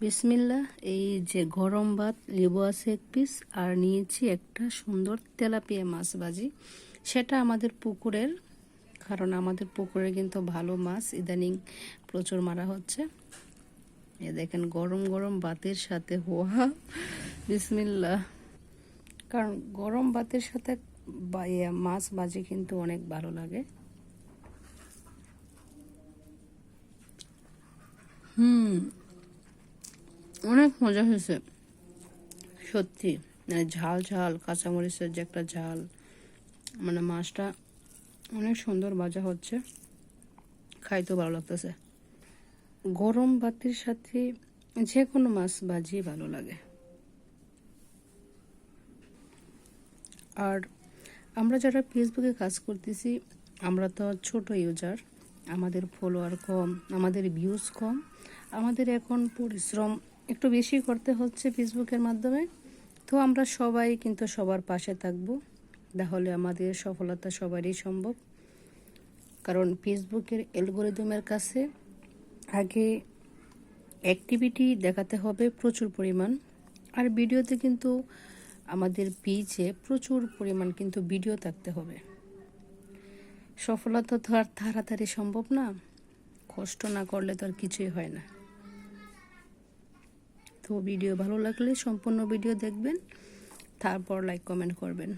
বিসমিল্লাহ। এই যে গরম ভাত, লেবু আছে এক পিস, আর নিয়েছি একটা সুন্দর তেলাপিয়া মাছ ভাজি। সেটা আমাদের পুকুরের, কারণ আমাদের পুকুরে কিন্তু ভালো মাছ ইদানিং প্রচুর মারা হচ্ছে। এ দেখেন গরম গরম ভাতের সাথে হোয়া বিসমিল্লাহ। কারণ গরম ভাতের সাথে মাছ ভাজি কিন্তু অনেক ভালো লাগে। অনেক মজা হয়েছে সত্যি। মানে ঝাল ঝাল কাঁচামরিচের যে একটা ঝাল, মানে মাছটা অনেক সুন্দর ভাজা হচ্ছে, খাইতেও ভালো লাগতেছে। গরম ভাতের সাথে যে কোনো মাছ ভাজি ভালো লাগে। আর আমরা যারা ফেসবুকে কাজ করতেছি, আমরা তো ছোট ইউজার, আমাদের ফলোয়ার কম, আমাদের ভিউজ কম। আমাদের এখন পরিশ্রম একটু বেশি করতে হচ্ছে ফেসবুকের মাধ্যমে। তো আমরা সবাই কিন্তু সবার পাশে থাকবো, তাহলে আমাদের সফলতা সবারই সম্ভব। কারণ ফেসবুকের অ্যালগরিদমের কাছে আগে অ্যাক্টিভিটি দেখাতে হবে প্রচুর পরিমাণ, আর ভিডিওতে কিন্তু আমাদের পেজে প্রচুর পরিমাণ কিন্তু ভিডিও থাকতে হবে। সফলতা তো আর তাড়াতাড়ি সম্ভব না, কষ্ট না করলে তো আর কিছুই হয় না। তো ভিডিও ভালো লাগলে সম্পূর্ণ ভিডিও দেখবেন, তারপর লাইক কমেন্ট করবেন।